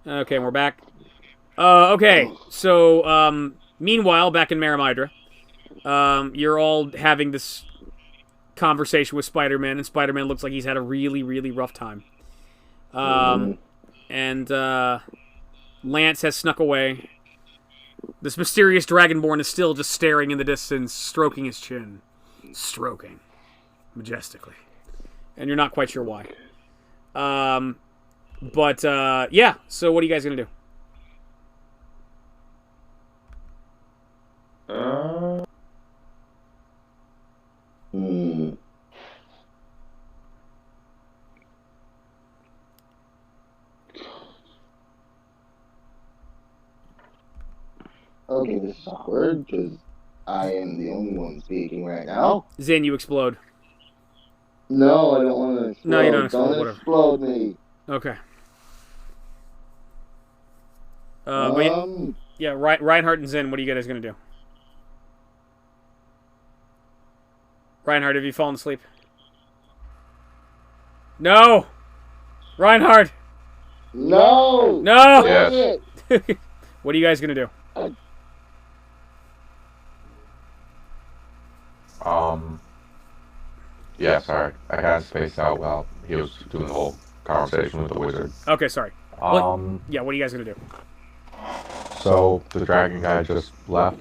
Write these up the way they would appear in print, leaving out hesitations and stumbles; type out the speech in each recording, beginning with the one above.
Okay, we're back. Okay, so, meanwhile, back in Maramidra, you're all having this conversation with Spider-Man, and Spider-Man looks like he's had a really, really rough time. Um, Mm, and, Lance has snuck away. This mysterious Dragonborn is still just staring in the distance, stroking his chin. Stroking. Majestically. And you're not quite sure why. Um, yeah, so what are you guys gonna do? Uh, mm. Okay, this is awkward because I am the only one speaking right now. Zyn, you explode. No, I don't want to No, you don't explode. explode, Don't whatever. explode me. Okay. But Um, yeah, Reinhardt and Zyn, what are you guys gonna do? Reinhardt, have you fallen asleep? No! Reinhardt! no! No! Dang yes. it! What are you guys gonna do? Um, yeah, sorry. I had spaced out while he was doing the whole conversation with the wizard. Okay, sorry. What? Um, Yeah, what are you guys gonna do? so the dragon guy just left.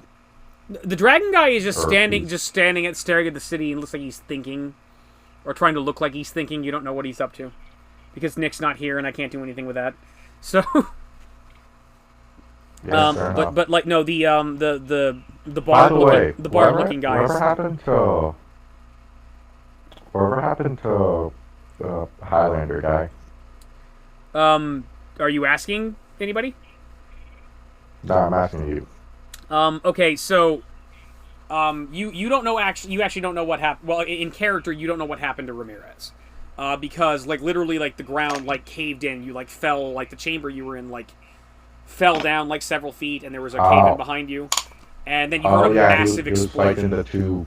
The dragon guy is just Or standing, he's- staring at the city, and looks like he's thinking, or trying to look like he's thinking. You don't know what he's up to, because Nick's not here, and I can't do anything with that. So, Yeah, fair enough. but like no, the By bard the way, looking, the bard looking guys. Whatever happened to the Highlander guy? Are you asking anybody? No, I'm asking you. Okay, so, you don't know you actually don't know what happened. Well, in character, you don't know what happened to Ramirez, because like literally like the ground like caved in. You like fell like the chamber you were in like fell down like several feet, and there was a cave in behind you, and then you heard a massive he was explosion. fighting the two.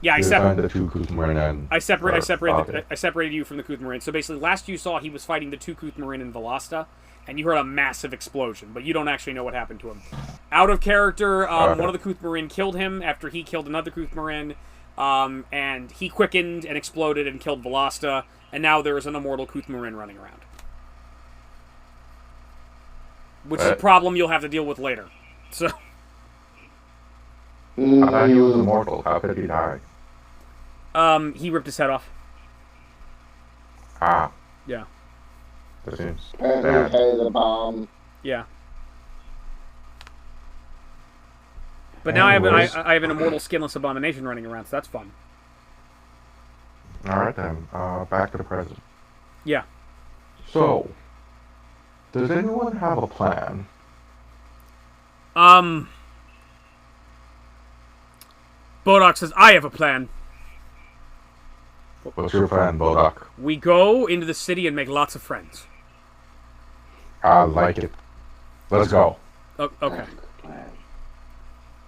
Yeah, He was fighting the two Kuzmarin and. I separated okay. I separated you from the Kuthmarin. So basically, last you saw, he was fighting the two Kuthmarin in Velasta, and you heard a massive explosion, but you don't actually know what happened to him. Out of character, Okay. one of the Kuthmarin killed him after he killed another Kuthmarin, and he quickened and exploded and killed Velasta, and now there is an immortal Kuthmarin running around. Which is a What? problem you'll have to deal with later. So, I thought he was immortal. How could he die? he ripped his head off. Ah, Yeah. that seems Apparently, bad. head of the bomb. Yeah. But now I Anyways. have an immortal skinless abomination running around, so that's fun. All right then. Back to the present. Yeah. So, does anyone have a plan? Bodok says, I have a plan. What's your plan, Bodak? We go into the city and make lots of friends. I like it. Let's go. Oh, okay.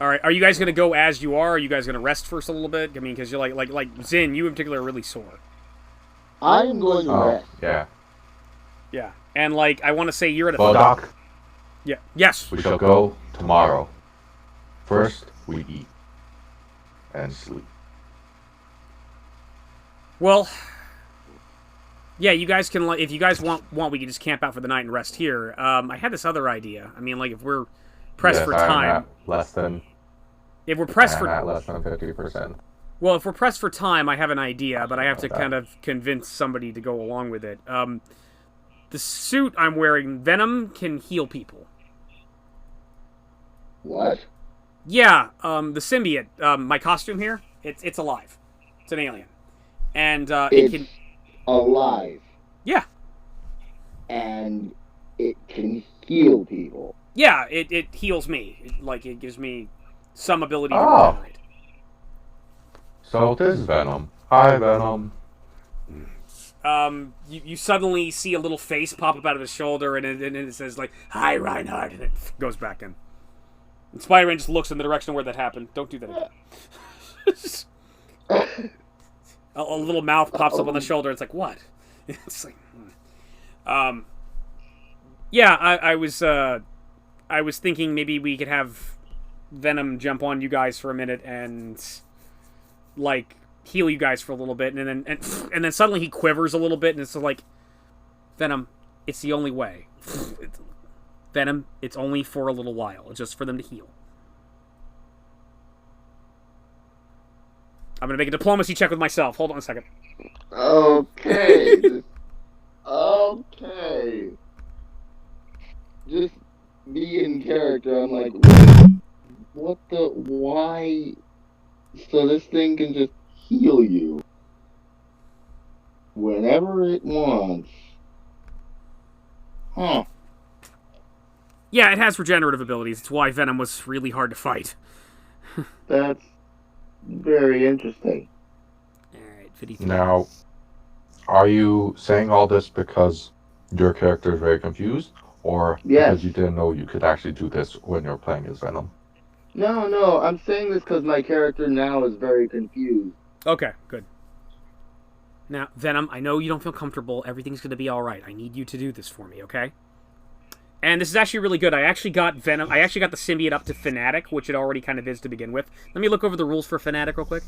All right. Are you guys gonna go as you are? Are you guys gonna rest first a little bit? I mean, because you're like Zyn, you in particular are really sore. I'm going to Oh, rest. yeah. Yeah. And like, I want to say you're at a. Bodak, Yeah. Yes. we shall go tomorrow. First, we eat and sleep. Well. Yeah, you guys can like if you guys want we can just camp out for the night and rest here. I had this other idea. I mean, like if we're pressed Yes, for I'm time, at less than. if we're pressed I'm for at less than 50%. well, if we're pressed for time, I have an idea, but I have to Okay. kind of convince somebody to go along with it. The suit I'm wearing, Venom can heal people. What? Yeah, the symbiote, my costume here, it's alive. It's an alien, and it It's can alive. yeah And it can heal people. yeah it heals me. It gives me some ability to Oh. regenerate. So this is Venom. Hi, Venom. You suddenly see a little face pop up out of his shoulder, and it says like "Hi, Reinhardt," and it goes back in. And Spider-Man just looks in the direction where that happened. Don't do that again. A little mouth pops up on the shoulder. It's like what? It's like, Yeah, I was thinking maybe we could have Venom jump on you guys for a minute and like heal you guys for a little bit, and then suddenly he quivers a little bit, and it's like, Venom, it's the only way. Venom, it's only for a little while. It's just for them to heal. I'm gonna make a diplomacy check with myself. Hold on a second. Okay. Okay. Just be in character. I'm like, what the? Why? So this thing can just heal you whenever it wants. Huh. Yeah, it has regenerative abilities. It's why Venom was really hard to fight. That's very interesting. Alright, 53. Now, are you saying all this because your character is very confused, or Yes. because you didn't know you could actually do this when you're playing as Venom? No, I'm saying this because my character now is very confused. Okay, good. Now, Venom, I know you don't feel comfortable. Everything's going to be alright. I need you to do this for me, okay? And this is actually really good. I actually got the Symbiote up to Fanatic, which it already kind of is to begin with. Let me look over the rules for Fanatic real quick.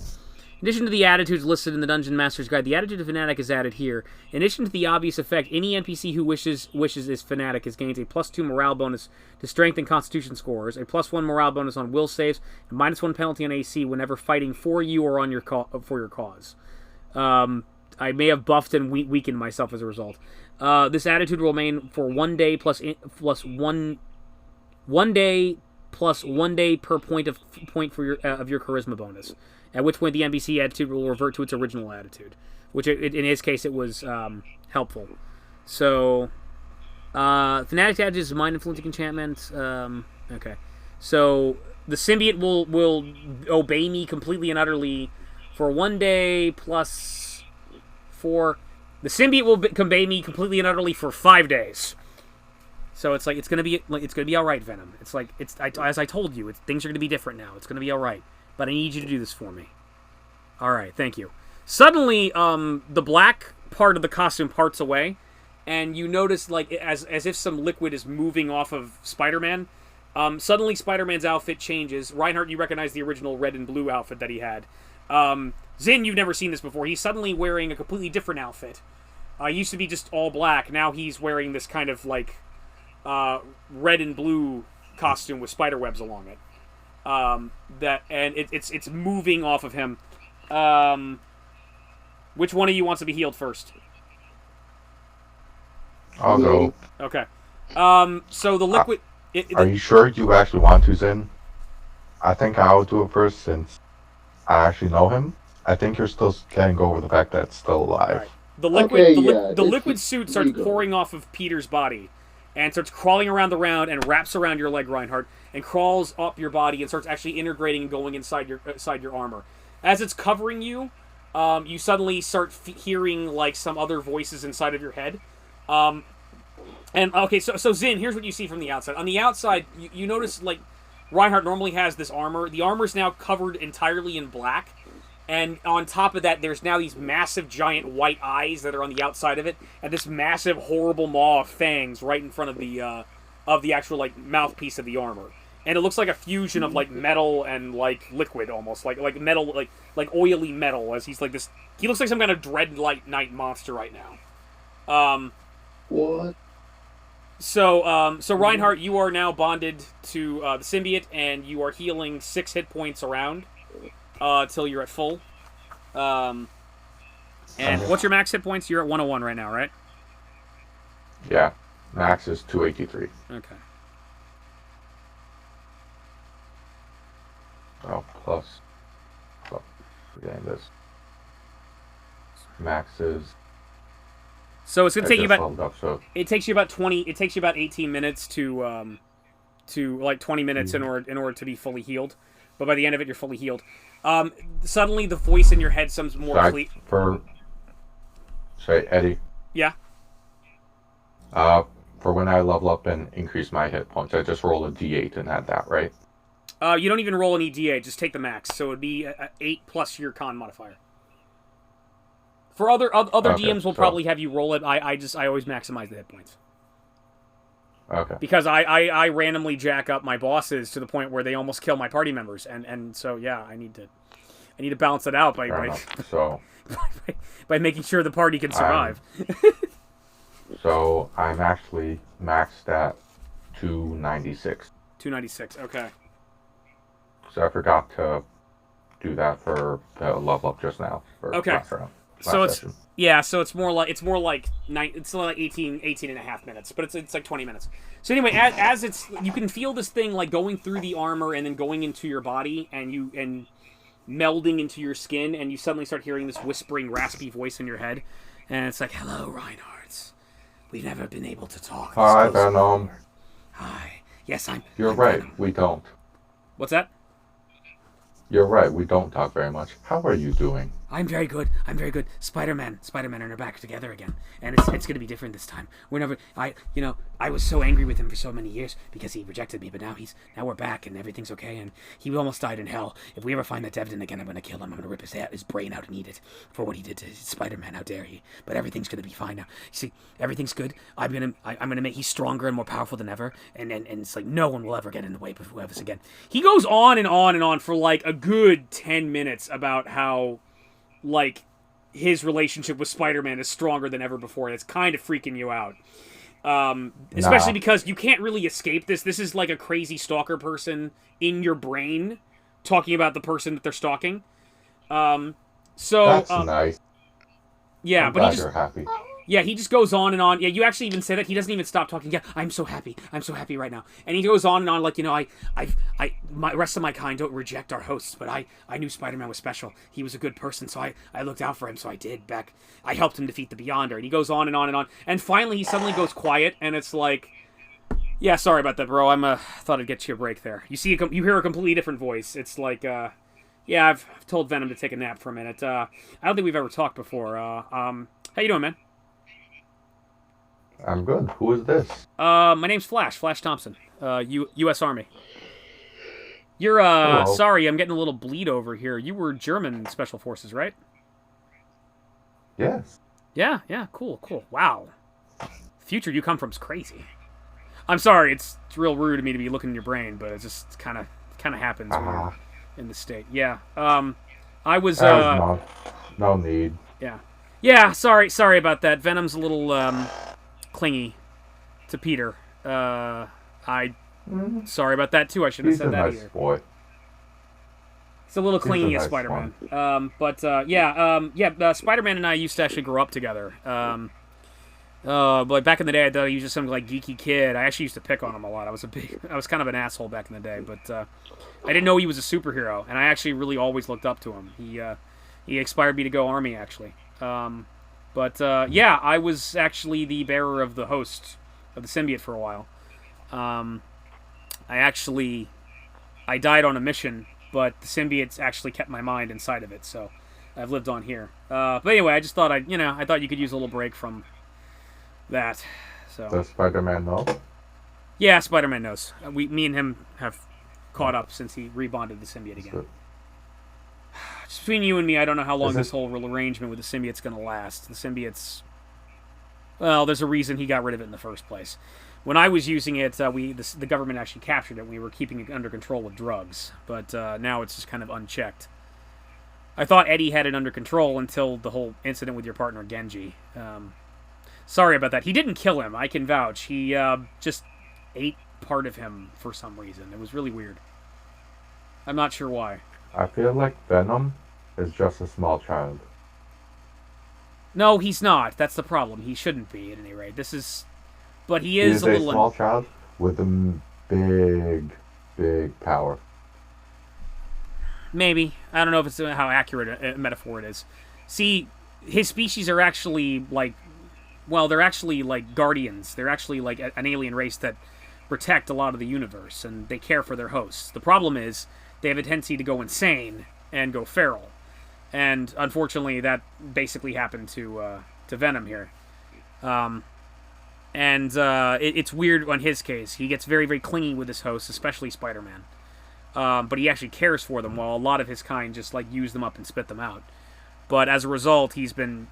In addition to the attitudes listed in the Dungeon Master's Guide, the attitude of Fanatic is added here. In addition to the obvious effect, any NPC who wishes is Fanatic gains a +2 morale bonus to Strength and Constitution scores, a +1 morale bonus on Will saves, and -1 penalty on AC whenever fighting for you or on your for your cause. I may have buffed and weakened myself as a result. This attitude will remain for 1 day plus 1 day plus 1 day per point for your of your charisma bonus. At which point the NPC attitude will revert to its original attitude, which in his case it was helpful. So, Fanatic attitude is mind influencing enchantment. Okay, so the symbiote will obey me completely and utterly for 1 day plus 4. The symbiote will obey me completely and utterly for 5 days. So it's gonna be all right, Venom. As I told you, things are gonna be different now. It's gonna be all right. But I need you to do this for me. All right, thank you. Suddenly, the black part of the costume parts away, and you notice like as if some liquid is moving off of Spider-Man. Suddenly, Spider-Man's outfit changes. Reinhardt, you recognize the original red and blue outfit that he had. Zyn, you've never seen this before. He's suddenly wearing a completely different outfit. He used to be just all black. Now he's wearing this kind of like red and blue costume with spider webs along it. It's moving off of him. Which one of you wants to be healed first? I'll go. Okay. So the liquid. Are you sure you actually want to, Zyn? I think I'll do it first since I actually know him. I think you're still getting over the fact that it's still alive. Right. The liquid suit starts pouring off of Peter's body, and starts crawling around the round and wraps around your leg, Reinhardt, and crawls up your body and starts actually integrating and going inside your armor. As it's covering you, you suddenly start hearing like some other voices inside of your head. So Zyn, here's what you see from the outside. On the outside, you notice like Reinhardt normally has this armor. The armor is now covered entirely in black. And on top of that, there's now these massive, giant white eyes that are on the outside of it, and this massive, horrible maw of fangs right in front of the actual like mouthpiece of the armor. And it looks like a fusion of like metal and like liquid, almost like metal, like oily metal. As he's like this, he looks like some kind of Dreadlight Knight monster right now. What? So Reinhardt, you are now bonded to the symbiote, and you are healing 6 hit points around. Till you're at full. And what's your max hit points? You're at 101 right now, right? Yeah. Max is 283. Okay. Oh, plus. Oh, forgetting this. Max is. So it's gonna take you about. Up, so. It takes you about 20. It takes you about 18 minutes to like 20 minutes in order to be fully healed. But by the end of it, you're fully healed. Suddenly, the voice in your head sounds more clear. Say, Eddie. Yeah. For when I level up and increase my hit points, I just roll a D8 and add that, right? You don't even roll an EDA. Just take the max. So it'd be 8 plus your con modifier. For other DMs will probably have you roll it. I always maximize the hit points. Okay. Because I randomly jack up my bosses to the point where they almost kill my party members, and so yeah, I need to balance it out Fair enough. So by making sure the party can survive. So I'm actually maxed at 296. 296. Okay. So I forgot to do that for the level up just now for Okay. last round. So last it's session. yeah, so it's more like it's like 18 and a half minutes, but it's like 20 minutes. So anyway, as it's you can feel this thing like going through the armor and then going into your body and melding into your skin, and you suddenly start hearing this whispering, raspy voice in your head, and it's like, "Hello, Reinhardt. We've never been able to talk." Hi, Venom. Hi. Yes, I'm. You're I'm right. Venom. We don't. What's that? You're right. We don't talk very much. How are you doing? I'm very good. I'm very good. Spider-Man and her back together again, and it's going to be different this time. I was so angry with him for so many years because he rejected me, but now we're back and everything's okay. And he almost died in hell. If we ever find that Devlin again, I'm going to kill him. I'm going to rip his brain out and eat it for what he did to Spider-Man. How dare he? But everything's going to be fine now. You see, everything's good. I'm gonna make he's stronger and more powerful than ever, and it's like no one will ever get in the way of us again. He goes on and on and on for like a good 10 minutes about how, like, his relationship with Spider-Man is stronger than ever before, and it's kind of freaking you out. Especially because you can't really escape this. This is like a crazy stalker person in your brain talking about the person that they're stalking. That's nice. Yeah, I'm but glad you're happy. Yeah, he just goes on and on. Yeah, you actually even say that. He doesn't even stop talking. Yeah, I'm so happy. I'm so happy right now. And he goes on and on like, my rest of my kind don't reject our hosts, but I knew Spider-Man was special. He was a good person, so I looked out for him, so I did back. I helped him defeat the Beyonder. And he goes on and on and on. And finally, he suddenly goes quiet, and it's like, yeah, sorry about that, bro. Thought I'd get you a break there. You see, you hear a completely different voice. It's like, yeah, I've told Venom to take a nap for a minute. I don't think we've ever talked before. How you doing, man? I'm good. Who is this? My name's Flash Thompson, U.S. Army. You're, Hello. sorry, I'm getting a little bleed over here. You were German Special Forces, right? Yes. Yeah, cool. Wow. The future you come from's crazy. I'm sorry, it's real rude of me to be looking in your brain, but it just kind of happens when you're in the state. Yeah, I was, no need. Yeah, sorry about that. Venom's a little, clingy to Peter. Sorry about that too. I should have said that either. Boy. He's a little clingy as Spider-Man. Spider-Man and I used to actually grow up together. But back in the day, I thought he was just some like geeky kid. I actually used to pick on him a lot. I was kind of an asshole back in the day, but I didn't know he was a superhero, and I actually really always looked up to him. He inspired me to go Army actually. I was actually the bearer of the host of the Symbiote for a while. I died on a mission, but the Symbiotes actually kept my mind inside of it, so I've lived on here. But anyway, I just thought I thought you could use a little break from that. So. Does Spider-Man know? Yeah, Spider-Man knows. Me and him have caught up since he rebonded the Symbiote again. Just between you and me, I don't know how long this whole arrangement with the Symbiote's going to last. The Symbiote's... Well, there's a reason he got rid of it in the first place. When I was using it, the government actually captured it. We were keeping it under control with drugs. But now it's just kind of unchecked. I thought Eddie had it under control until the whole incident with your partner, Genji. Sorry about that. He didn't kill him, I can vouch. He just ate part of him for some reason. It was really weird. I'm not sure why. I feel like Venom is just a small child. No, he's not. That's the problem. He shouldn't be, at any rate. But he is a little... small child with a big power. Maybe. I don't know if it's how accurate a metaphor it is. See, his species are actually, like... Well, they're actually, like, guardians. They're actually, like, an alien race that protect a lot of the universe, and they care for their hosts. The problem is, they have a tendency to go insane and go feral. And, unfortunately, that basically happened to Venom here. It's weird on his case. He gets very, very clingy with his hosts, especially Spider-Man. But he actually cares for them, while a lot of his kind just, like, use them up and spit them out. But as a result, he's been,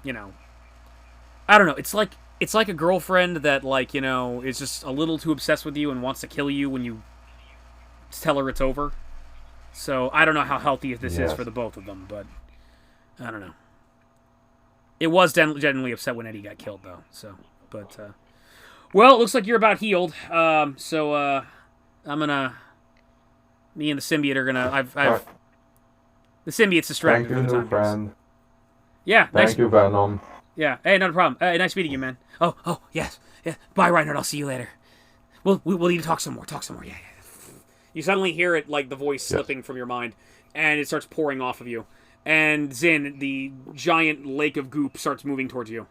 I don't know, it's like It's like a girlfriend that, like, you know, is just a little too obsessed with you and wants to kill you when you tell her it's over. So I don't know how healthy this is for Yes. the both of them, but I don't know. It was genuinely upset when Eddie got killed, though. So, but well, it looks like you're about healed. So I'm gonna. Me and the symbiote are gonna. Alright. The symbiote's distracted Thank you, for the new time being. friend. Yeah, nice. Thank you, Venom. Yeah, hey, not a problem. Nice meeting you, man. Oh, yes, yeah. Bye, Reinhardt. I'll see you later. We'll need to talk some more. Talk some more. Yeah. You suddenly hear it, like the voice slipping from your mind, and it starts pouring off of you. And Zyn, the giant lake of goop, starts moving towards you.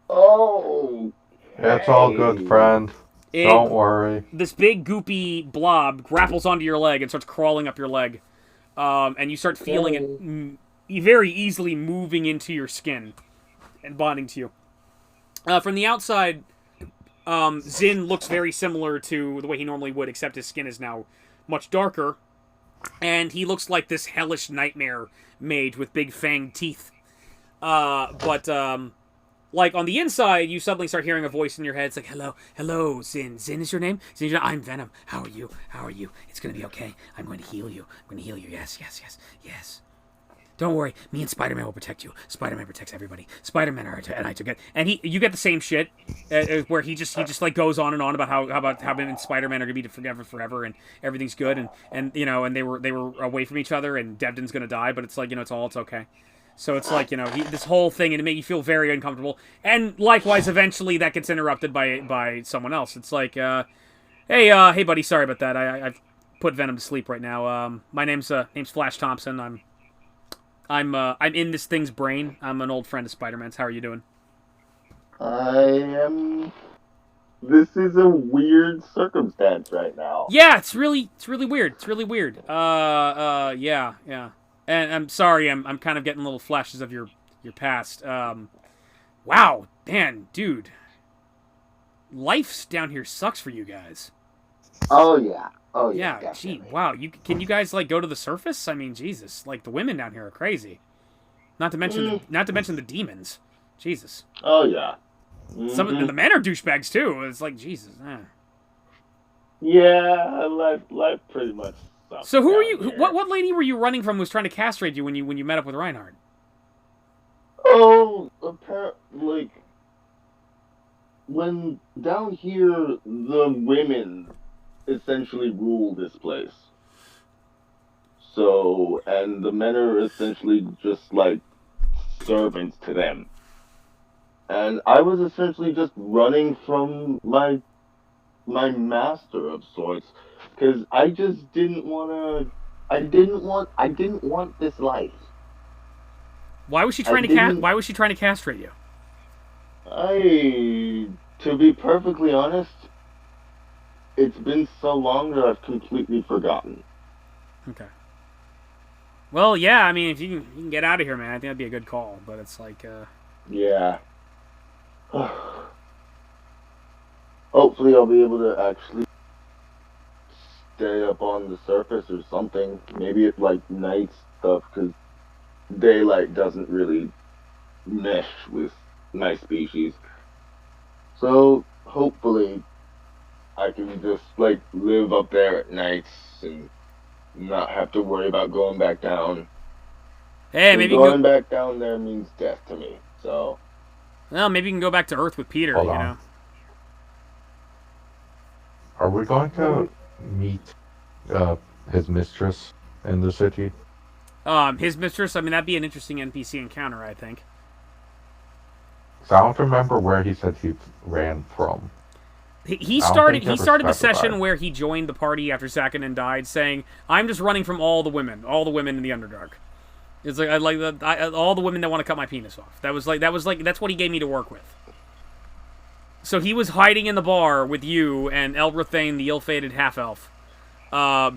Oh. It's all good, friend. Don't worry. This big goopy blob grapples onto your leg and starts crawling up your leg. And you start feeling it very easily moving into your skin and bonding to you. From the outside, Zyn looks very similar to the way he normally would, except his skin is now much darker. And he looks like this hellish nightmare mage with big fanged teeth. Like, on the inside, you suddenly start hearing a voice in your head. It's like, hello, Zyn. Zyn is your name? Zyn is your name? I'm Venom. How are you? It's going to be okay. I'm going to heal you. Yes. Don't worry. Me and Spider-Man will protect you. Spider-Man protects everybody. Spider-Man and I together. And you get the same shit, where he just like goes on and on about how him and Spider-Man are going to be together forever and everything's good and you know, and they were away from each other and Devden's going to die, but it's like, you know, it's okay. So it's like, you know, this whole thing, and it made you feel very uncomfortable. And likewise, eventually, that gets interrupted by someone else. It's like, hey, buddy, sorry about that. I've put Venom to sleep right now. My name's Flash Thompson. I'm in this thing's brain. I'm an old friend of Spider-Man's. How are you doing? I am. This is a weird circumstance right now. Yeah, it's really weird. Yeah. And I'm sorry, I'm kind of getting little flashes of your past. Wow, man, dude. Life down here sucks for you guys. Oh yeah. Yeah, Definitely. gee, wow. Can you guys like go to the surface? I mean, Jesus, like the women down here are crazy. Not to mention the demons. Jesus. Oh yeah. Some of the men are douchebags too. It's like Jesus. Yeah, life pretty much sucks. So who are down you? here. What lady were you running from? Who was trying to castrate you when you met up with Reinhardt? Oh, apparently, like, when down here, the women essentially rule this place. So, and the men are essentially just like servants to them. And I was essentially just running from my master of sorts, because I just didn't want to. I didn't want this life. Why was she trying to castrate you? To be perfectly honest, it's been so long that I've completely forgotten. Okay. Well, yeah. I mean, if you can get out of here, man, I think that'd be a good call. But it's like, Yeah. Hopefully I'll be able to actually stay up on the surface or something. Maybe it's like night stuff, because daylight doesn't really mesh with my species. So hopefully I can just like live up there at nights and not have to worry about going back down. hey, maybe going back down there means death to me. So, well, maybe you can go back to Earth with Peter. Hold you on. know. Are we going to meet his mistress in the city? His mistress. I mean, that'd be an interesting NPC encounter, I think. 'Cause I don't remember where he said he ran from. He I don't started think the it was session specified. where he joined the party after Sakanin died, saying, "I'm just running from all the women in the Underdark." It's like all the women that want to cut my penis off. That's what he gave me to work with. So he was hiding in the bar with you and Elrathane, the ill-fated half-elf,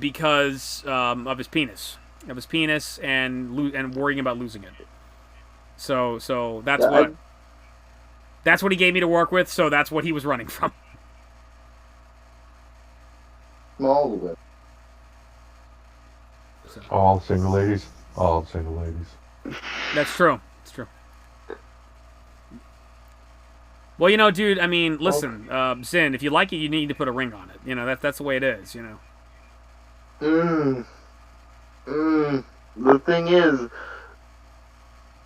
because of his penis, and worrying about losing it. So that's what he gave me to work with. So that's what he was running from. all of it. All single ladies. All single ladies. That's true. It's true. Well, you know, dude. I mean, listen, Zyn. If you like it, you need to put a ring on it. You know, that's the way it is. You know. The thing is,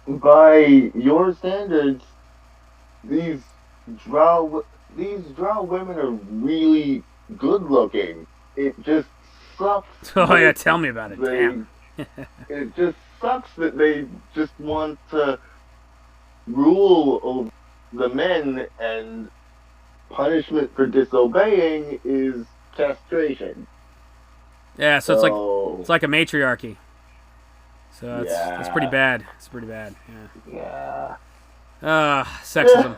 by your standards, these drow women are really good looking. It just sucks. Oh yeah, tell me about it. Damn. It just sucks that they just want to rule over the men, and punishment for disobeying is castration. Yeah, so it's like a matriarchy. So it's pretty bad. It's pretty bad. Yeah. Sexism.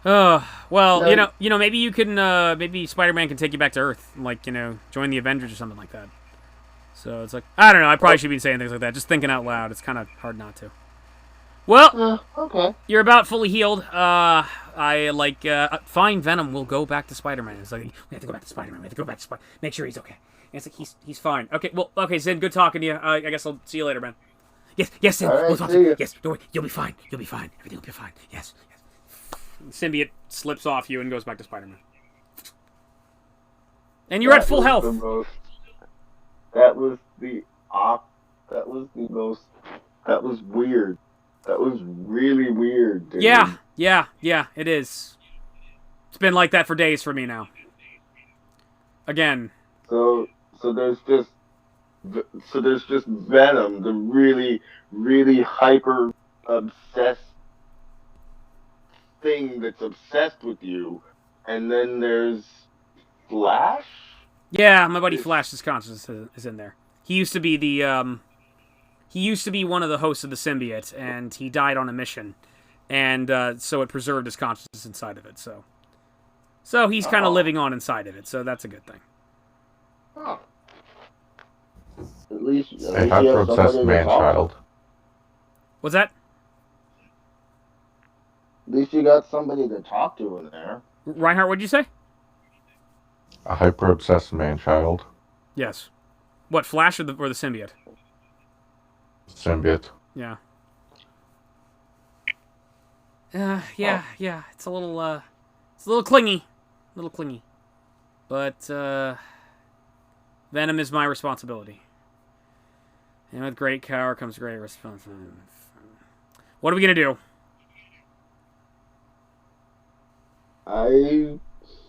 Well, you know, maybe you can, maybe Spider-Man can take you back to Earth, like, you know, join the Avengers or something like that. So it's like, I don't know, I probably should be saying things like that, just thinking out loud. It's kind of hard not to. Well, okay. You're about fully healed. Fine, Venom will go back to Spider-Man. It's like, we have to go back to Spider-Man. We have to go back to Spider-Man. Make sure he's okay. And it's like, he's fine. Okay, well, okay, Zyn, good talking to you. I guess I'll see you later, man. Yes, Zyn, we'll talk to you. Yes, don't worry, you'll be fine. You'll be fine. Everything will be fine. Yes. Symbiote slips off you and goes back to Spider-Man. And you're at full health. That was weird. That was really weird, dude. Yeah, it is. It's been like that for days for me now. Again. So there's just Venom, the really, really hyper obsessed thing that's obsessed with you, and then there's Flash? Yeah, my buddy Flash's consciousness is in there. He used to be one of the hosts of the Symbiote, and he died on a mission, and so it preserved his consciousness inside of it. So he's kind of living on inside of it. So that's a good thing. Oh. At least a hyper-obsessed man-child. What's that? At least you got somebody to talk to in there. Reinhardt, what'd you say? A hyper-obsessed man-child. Yes. What, Flash or the Symbiote? Symbiote. Yeah. Yeah. It's a little clingy. But, Venom is my responsibility. And with great power comes great responsibility. What are we gonna do?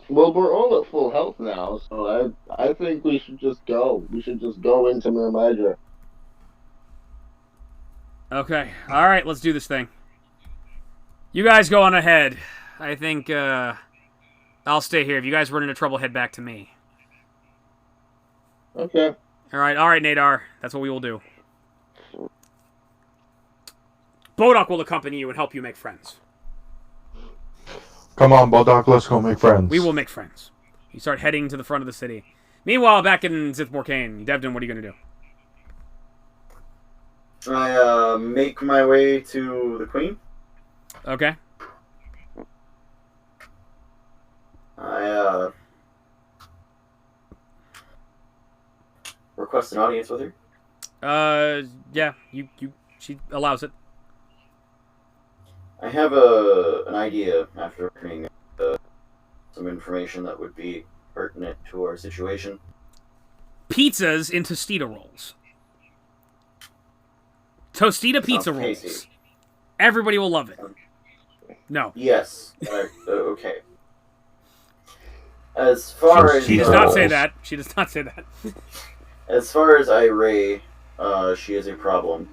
Well, we're all at full health now, so I think we should just go. We should just go into Miramaja. Okay. Alright, let's do this thing. You guys go on ahead. I think, I'll stay here. If you guys run into trouble, head back to me. Okay. Alright, Nadar. That's what we will do. Bodok will accompany you and help you make friends. Come on, Bodok, let's go make friends. We will make friends. You start heading to the front of the city. Meanwhile, back in Zithmorkane, Devdin, what are you going to do? I make my way to the Queen. Okay. I request an audience with her. Yeah, she allows it. I have an idea after learning some information that would be pertinent to our situation. Pizzas in Tostita rolls. Tostita pizza rolls. Tasty. Everybody will love it. No. Yes. Okay. As far as she does not say that. She does not say that. As far as Iray, she is a problem.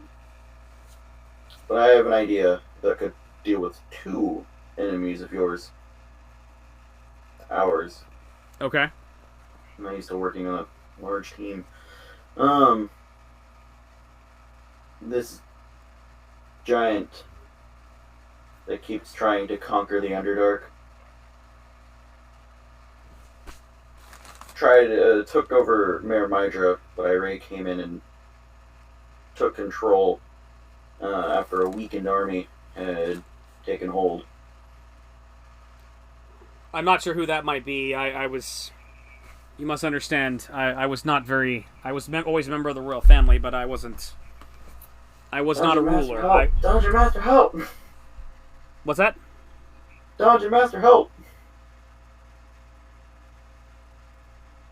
But I have an idea that could deal with 2 enemies of yours. Ours. Okay. I'm not used to working on a large team. This giant that keeps trying to conquer the Underdark took over Mare Mydra, but Iray came in and took control after a weakened army had taken hold. I'm not sure who that might be. I was... You must understand, I was not very... I was always a member of the royal family, but I wasn't... I was not a ruler. Dungeon Master, help! What's that? Dungeon Master, help!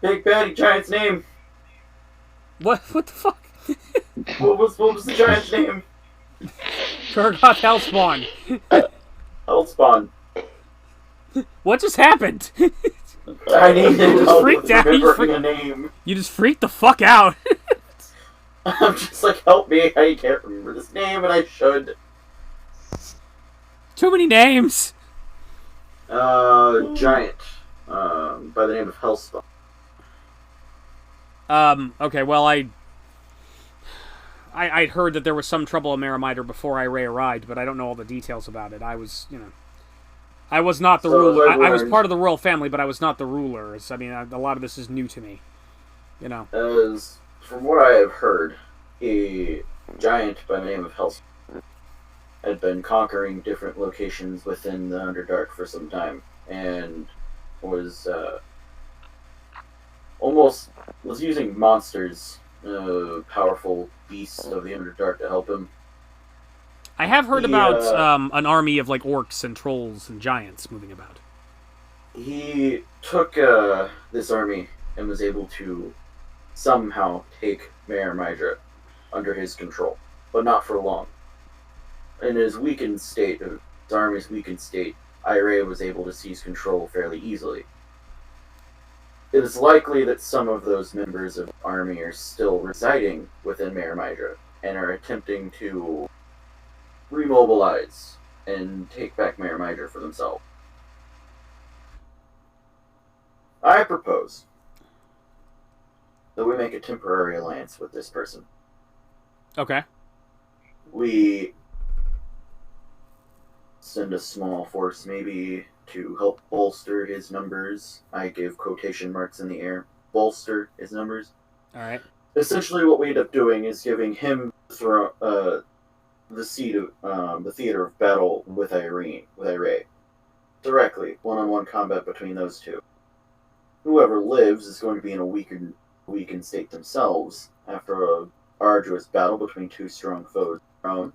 Big Baddie Giant's name. What the fuck? What was the giant's name? Kurgoth Hellspawn. Hellspawn. What just happened? I need to help freaked with out. remembering a name. You just freaked the fuck out. I'm just like, help me, I can't remember this name, and I should. Too many names. Giant. By the name of Hellspawn. Okay, well, I'd heard that there was some trouble in Merimider before Iray arrived, but I don't know all the details about it. I was not the ruler. I was part of the royal family, but I was not the ruler. I mean, a lot of this is new to me. You know. As from what I have heard, a giant by the name of Hellspawn had been conquering different locations within the Underdark for some time, and was was using monsters, powerful beasts of the Underdark to help him. I have heard about an army of like orcs and trolls and giants moving about. He took this army and was able to somehow take Mayor Mydra under his control, but not for long. In his weakened state, his army's weakened state, Iray was able to seize control fairly easily. It is likely that some of those members of the army are still residing within Mayor Mydra and are attempting to remobilize and take back Mayor Mydra for themselves. I propose that we make a temporary alliance with this person. Okay. We send a small force maybe to help bolster his numbers. I give quotation marks in the air. Bolster his numbers. All right. Essentially what we end up doing is giving him the seat of the theater of battle with Iray. Directly, one-on-one combat between those two. Whoever lives is going to be in a weakened state themselves after a arduous battle between two strong foes of their own.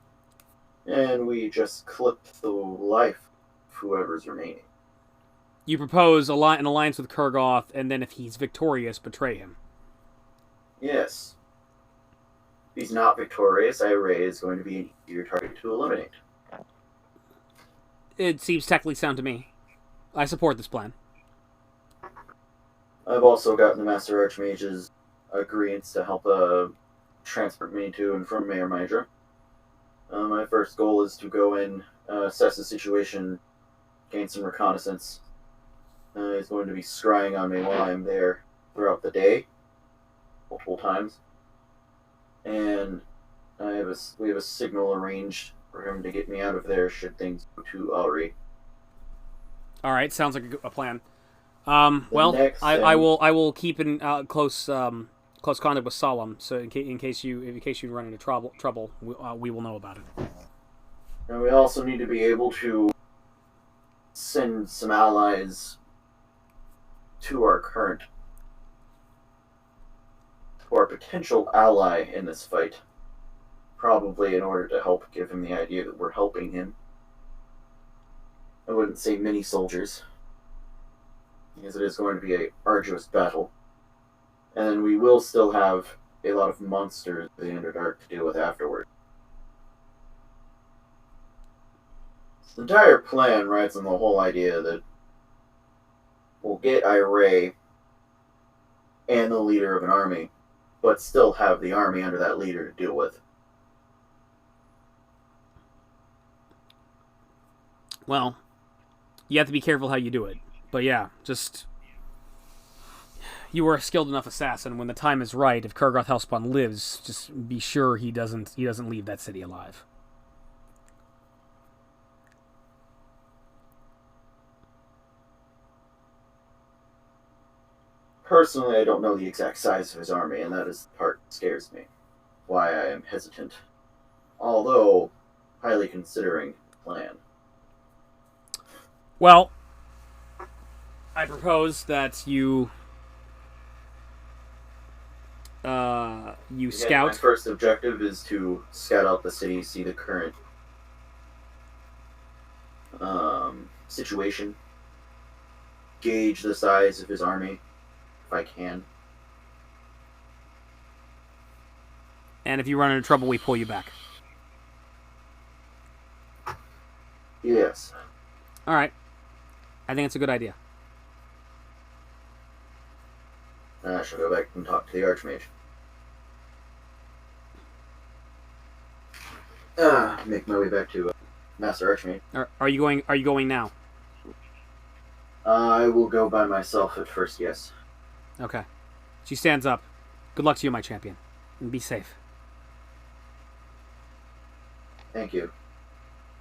And we just clip the life of whoever's remaining. You propose an alliance with Kurgoth, and then if he's victorious, betray him. Yes. If he's not victorious, Iray is going to be an easier target to eliminate. It seems technically sound to me. I support this plan. I've also gotten the Master Archmage's agreements to help transport me to and from Mayor Mydra. My first goal is to go in, assess the situation, gain some reconnaissance. He's going to be scrying on me while I'm there throughout the day, multiple times. And we have a signal arranged for him to get me out of there should things go to Alri. All right, sounds like a plan. Well, I will keep in close contact with Solemn, so in case you run into trouble, we will know about it. And we also need to be able to send some allies to our potential ally in this fight, probably in order to help give him the idea that we're helping him. I wouldn't say many soldiers, because it is going to be an arduous battle. And then we will still have a lot of monsters of the Underdark to deal with afterward. The entire plan rides on the whole idea that we'll get Iray and the leader of an army, but still have the army under that leader to deal with. Well, you have to be careful how you do it. But yeah, just... You were a skilled enough assassin. When the time is right, if Kurgoth Hellspawn lives, just be sure he doesn't leave that city alive. Personally, I don't know the exact size of his army, and that is the part that scares me. Why I am hesitant. Although, highly considering the plan. Well, I propose that you scout. My first objective is to scout out the city, see the current situation, gauge the size of his army, if I can. And if you run into trouble, we pull you back. Yes. All right. I think it's a good idea. I shall go back and talk to the Archmage. Make my way back to Master Archmage. Are you going? Are you going now? I will go by myself at first, yes. Okay. She stands up. Good luck to you, my champion. And be safe. Thank you.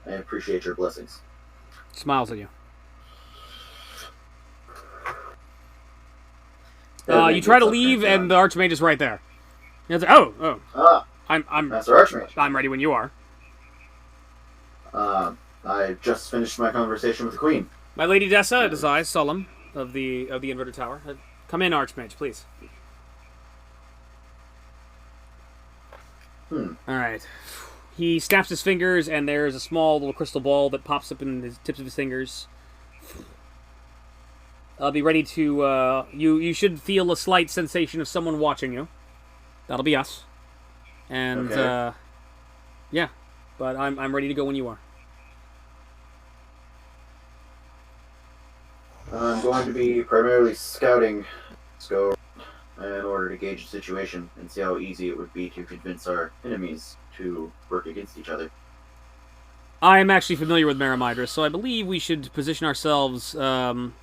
I appreciate your blessings. Smiles at you. You try to leave, and the Archmage is right there. He's like, oh. I'm Master Archmage. I'm ready when you are. I just finished my conversation with the Queen. My Lady Dessa, it is I, Sullum, of the Inverted Tower. Come in, Archmage, please. Alright. He snaps his fingers, and there's a small little crystal ball that pops up in the tips of his fingers. I'll be ready to, you should feel a slight sensation of someone watching you. That'll be us. And, Okay. yeah. But I'm ready to go when you are. I'm going to be primarily scouting this go in order to gauge the situation and see how easy it would be to convince our enemies to work against each other. I'm actually familiar with Maramidris, so I believe we should position ourselves about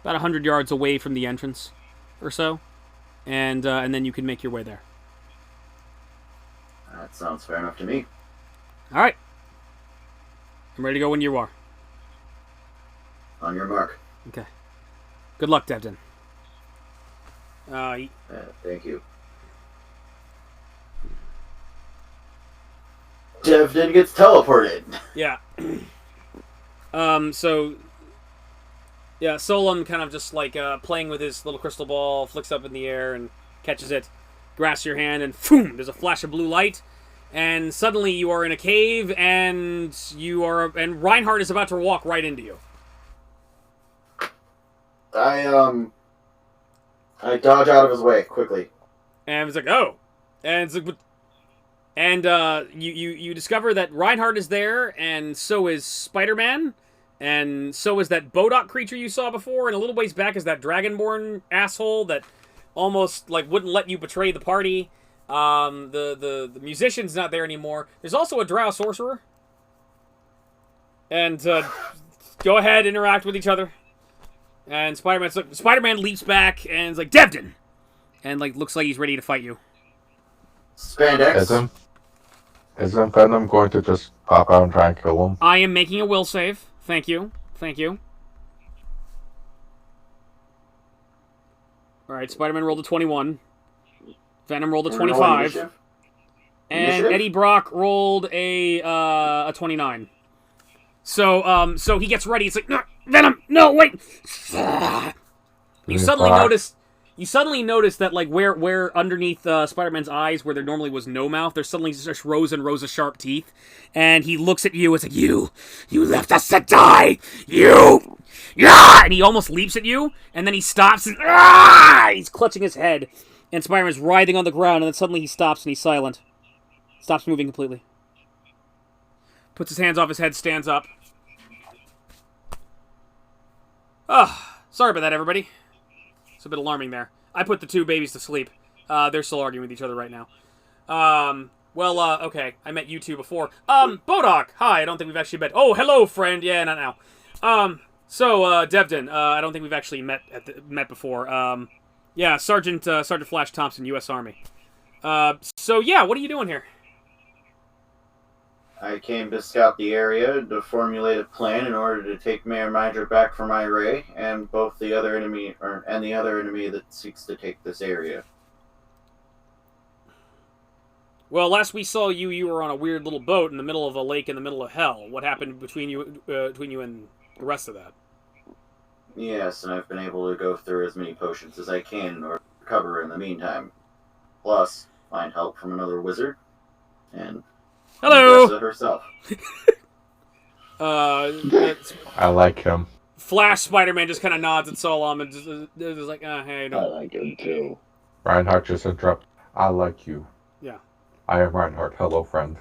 100 yards away from the entrance or so. And then you can make your way there. That sounds fair enough to me. Alright. I'm ready to go when you are. On your mark. Okay. Good luck, Devdin. Thank you. Devdin gets teleported. Yeah. Yeah, Solum kind of just like playing with his little crystal ball, flicks up in the air and catches it, grasps your hand, and boom! There's a flash of blue light, and suddenly you are in a cave, and Reinhardt is about to walk right into you. I dodge out of his way quickly. And it's like, oh, and it's like, and you discover that Reinhardt is there, and so is Spider-Man, and so is that Bodok creature you saw before, and a little ways back is that Dragonborn asshole that almost like wouldn't let you betray the party. The musician's not there anymore. There's also a drow sorcerer. And go ahead, interact with each other. And Spider-Man leaps back and is like, Devdin! And like looks like he's ready to fight you. Spandex. Isn't Venom going to just pop out and try and kill him? I am making a will save. Thank you. Thank you. Alright, Spider-Man rolled a 21. Venom rolled a 25. And Eddie Brock rolled a 29. So he gets ready. It's like, no, Venom, no, wait. You suddenly notice that like where underneath Spider-Man's eyes, where there normally was no mouth, there's suddenly just rows and rows of sharp teeth. And he looks at you. It's like, you left us to die. Yeah! And he almost leaps at you, and then he stops, and he's clutching his head. And Spider-Man's writhing on the ground, and then suddenly he stops, and he's silent. Stops moving completely. Puts his hands off his head, stands up. Sorry about that, everybody. It's a bit alarming there. I put the two babies to sleep. They're still arguing with each other right now. Okay. I met you two before. Bodok! Hi, I don't think we've actually met. Oh, hello, friend. Yeah, not now. Devdin, I don't think we've actually met before. Yeah, Sergeant Flash Thompson, U.S. Army. What are you doing here? I came to scout the area to formulate a plan in order to take Mayor Midra back from Iray and the other enemy that seeks to take this area. Well, last we saw you, you were on a weird little boat in the middle of a lake in the middle of hell. What happened between you and the rest of that? Yes, and I've been able to go through as many potions as I can in order to recover in the meantime. Plus, find help from another wizard and hello Odessa herself. I like him. Flash Spider-Man just kind of nods at Solom and just like, hey, I don't. like him too. Reinhardt just interrupts. I like you. Yeah. I am Reinhardt. Hello, friend.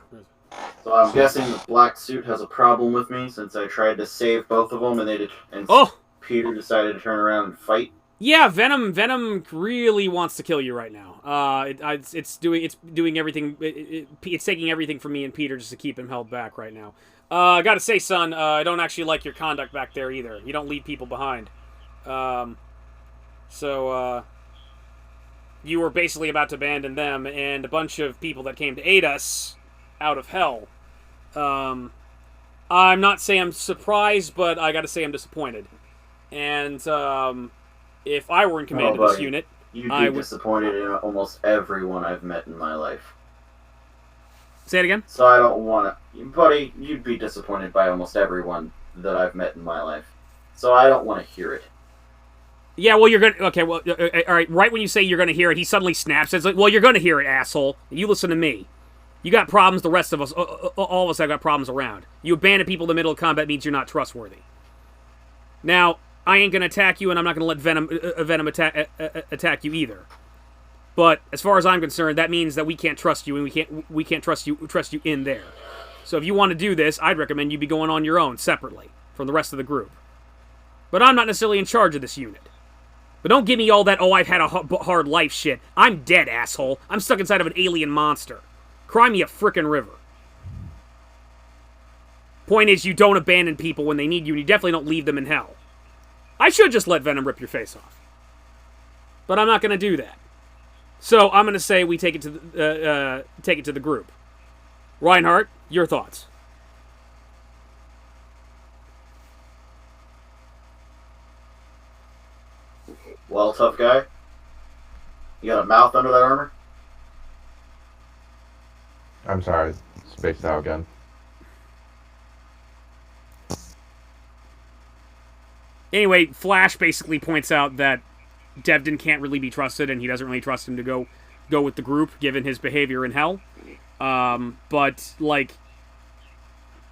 So I'm guessing the black suit has a problem with me since I tried to save both of them and Oh! Peter decided to turn around and fight. Yeah, Venom really wants to kill you right now. It's doing everything. It's taking everything from me and Peter just to keep him held back right now. I gotta say, son, I don't actually like your conduct back there either. You don't leave people behind. You were basically about to abandon them and a bunch of people that came to aid us out of hell. I'm not saying I'm surprised, but I gotta say I'm disappointed. And, if I were in command of this unit, you'd be disappointed in almost everyone I've met in my life. Say it again? So I don't want to... Buddy, you'd be disappointed by almost everyone that I've met in my life. So I don't want to hear it. Yeah, well, you're going to... Okay, well, all right, right when you say you're going to hear it, he suddenly snaps. It's like, well, you're going to hear it, asshole. You listen to me. You got problems, the rest of us, all of us have got problems around. You abandon people in the middle of combat means you're not trustworthy. Now... I ain't gonna attack you, and I'm not gonna let Venom attack you either. But as far as I'm concerned, that means that we can't trust you, and we can't trust you in there. So if you want to do this, I'd recommend you be going on your own separately from the rest of the group. But I'm not necessarily in charge of this unit. But don't give me all that I've had a hard life shit. I'm dead, asshole. I'm stuck inside of an alien monster. Cry me a frickin' river. Point is, you don't abandon people when they need you, and you definitely don't leave them in hell. I should just let Venom rip your face off. But I'm not going to do that. So I'm going to say we take it to the group. Reinhardt, your thoughts? Well, tough guy. You got a mouth under that armor? I'm sorry. Spaced out again. Anyway, Flash basically points out that Devdin can't really be trusted, and he doesn't really trust him to go with the group, given his behavior in Hell. But, like,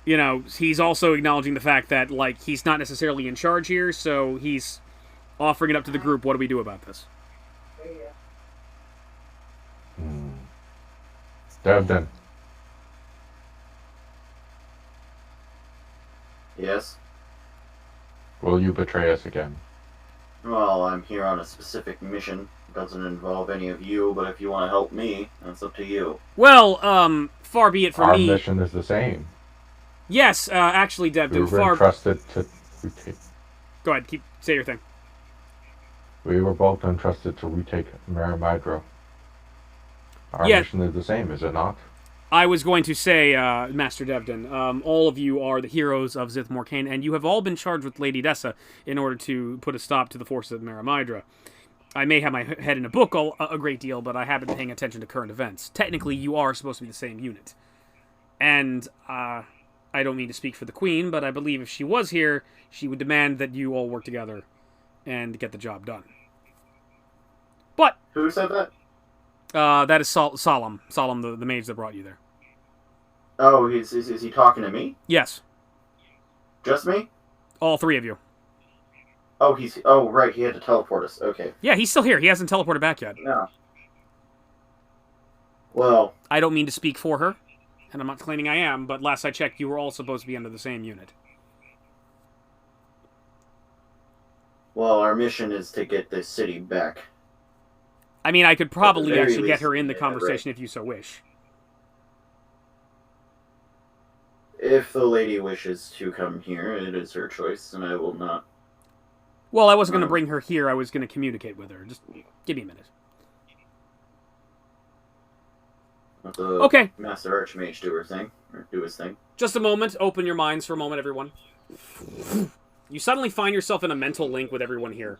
you know, he's also acknowledging the fact that, like, he's not necessarily in charge here, so he's offering it up to the group. What do we do about this? Devdin. Yes? Will you betray us again? Well, I'm here on a specific mission. It doesn't involve any of you, but if you want to help me, that's up to you. Well, far be it from me. Our mission is the same. Yes, actually, Devdin, we were entrusted to... Go ahead, say your thing. We were both entrusted to retake Maramidra. Our mission is the same, is it not? I was going to say, Master Devdin, all of you are the heroes of Zith Morcaine, and you have all been charged with Lady Dessa in order to put a stop to the forces of Maramidra. I may have my head in a book a great deal, but I haven't been paying attention to current events. Technically, you are supposed to be the same unit. And, I don't mean to speak for the Queen, but I believe if she was here, she would demand that you all work together and get the job done. But... Who said that? That is Solemn, the mage that brought you there. Oh, is he talking to me? Yes. Just me? All three of you. Oh, right, he had to teleport us. Okay. Yeah, he's still here. He hasn't teleported back yet. No. Well... I don't mean to speak for her, and I'm not claiming I am, but last I checked, you were all supposed to be under the same unit. Well, our mission is to get this city back. I mean, I could probably actually get her in the conversation if you so wish. If the lady wishes to come here, it is her choice, and I will not. Well, I wasn't going to bring her here. I was going to communicate with her. Just give me a minute. Let the okay. Master Archmage do his thing. Just a moment. Open your minds for a moment, everyone. You suddenly find yourself in a mental link with everyone here.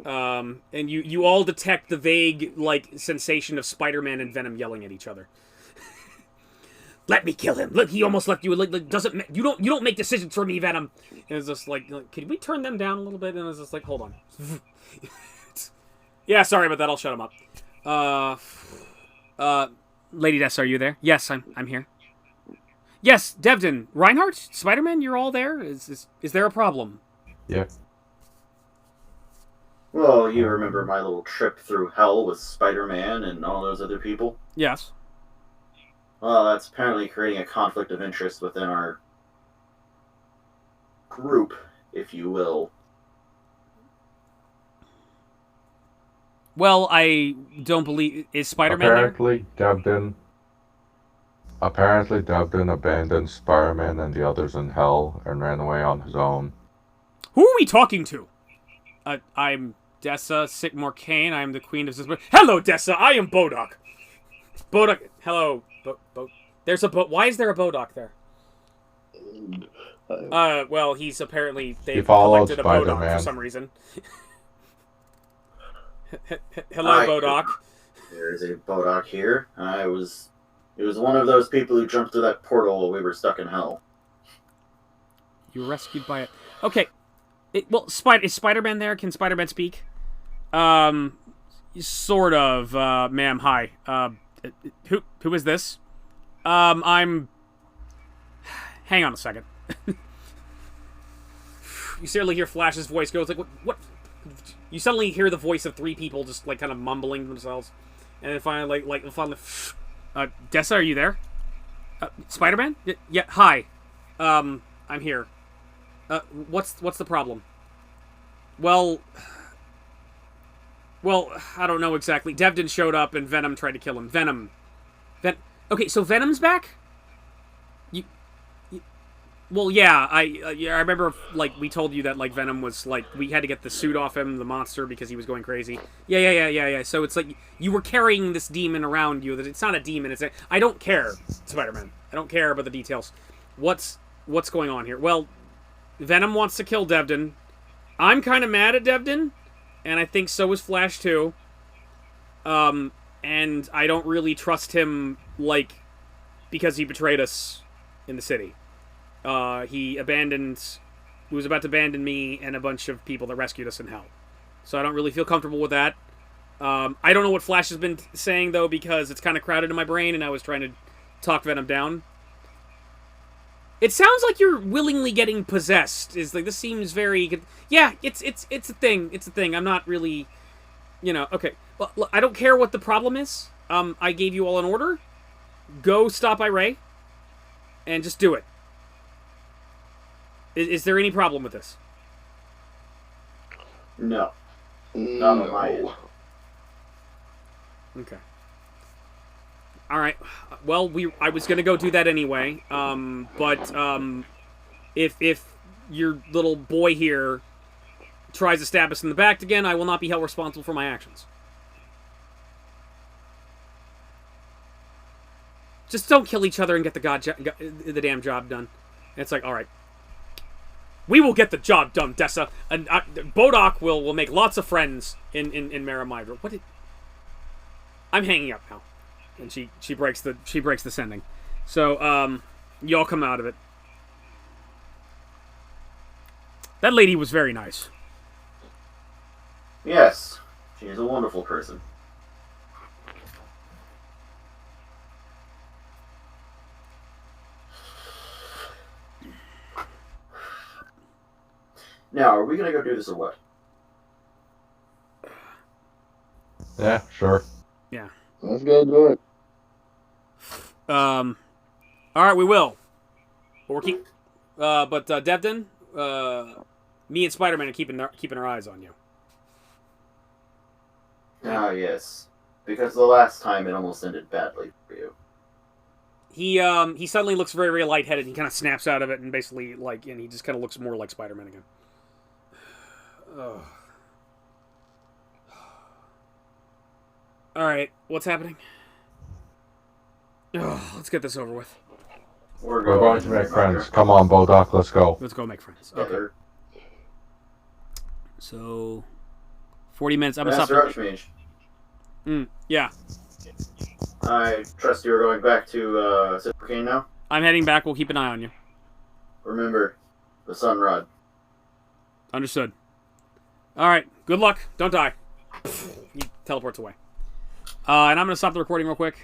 And you all detect the vague, like, sensation of Spider-Man and Venom yelling at each other. Let me kill him. Look, he almost left you. Like you don't make decisions for me, Venom. And it's just like, could we turn them down a little bit? And it's just like, hold on. Yeah, sorry about that. I'll shut him up. Lady Dessa, are you there? Yes, I'm here. Yes, Devden. Reinhardt? Spider-Man, you're all there? Is there a problem? Yep. Well, you remember my little trip through hell with Spider-Man and all those other people? Yes. Well, that's apparently creating a conflict of interest within our group, if you will. Well, I don't believe... Is Spider-Man there? Apparently, Devden abandoned Spider-Man and the others in Hell and ran away on his own. Who are we talking to? I'm Dessa Sycamore Kane. I am the Queen of Zysborough. Hello, Dessa. I am Bodok. Bodok. Hello. There's a Why is there a Bodok there? Well, he's apparently... They've collected a Bodok for some reason. Hello, Bodok. There is a Bodok here. It was one of those people who jumped through that portal while we were stuck in hell. You were rescued by it. Okay. Well, is Spider-Man there? Can Spider-Man speak? Sort of, ma'am. Hi. Who is this? I'm... Hang on a second. You suddenly hear Flash's voice go, it's like, what? You suddenly hear the voice of three people just, like, kind of mumbling themselves. And then finally, Dessa, are you there? Spider-Man? Yeah, hi. I'm here. What's the problem? Well, I don't know exactly. Devden showed up and Venom tried to kill him. Venom. Okay, so Venom's back? Well, yeah, I remember, like, we told you that, like, Venom was, like, we had to get the suit off him, the monster, because he was going crazy. Yeah. So it's like, you were carrying this demon around you, that it's not a demon, I don't care, Spider-Man. I don't care about the details. What's going on here? Well, Venom wants to kill Devden. I'm kind of mad at Devden, and I think so is Flash, too. And I don't really trust him, like, because he betrayed us in the city. He was about to abandon me and a bunch of people that rescued us in hell. So I don't really feel comfortable with that. I don't know what Flash has been saying, though, because it's kind of crowded in my brain, and I was trying to talk Venom down. It sounds like you're willingly getting possessed. This seems very... Yeah, it's a thing. It's a thing. I'm not really... okay. Well, look, I don't care what the problem is. I gave you all an order. Go stop Ray. And just do it. Is there any problem with this? No. Not on my end. Okay. Alright. Well, I was gonna go do that anyway. But if your little boy here tries to stab us in the back again, I will not be held responsible for my actions. Just don't kill each other and get the damn job done. And it's like, alright. We will get the job done, Dessa. And Bodok will make lots of friends in Maramidra. What did... I'm hanging up now. And she breaks the sending. So, y'all come out of it. That lady was very nice. Yes. She's a wonderful person. Now, are we going to go do this or what? Yeah, sure. Yeah. Let's go do it. Alright, we will. But Devden, me and Spider-Man are keeping our eyes on you. Ah, yes. Because the last time it almost ended badly for you. He suddenly looks very, very lightheaded. He kind of snaps out of it and basically, and he just kind of looks more like Spider-Man again. Ugh. Alright, what's happening? Ugh, let's get this over with. We're going to make friends. Come on, Bodok, let's go. Let's go make friends. Okay. So, 40 minutes. I'm going to stop. Archmage. Yeah. I trust you are going back to Symbiote now? I'm heading back. We'll keep an eye on you. Remember, the sun rod. Understood. Alright, good luck. Don't die. He teleports away. And I'm going to stop the recording real quick.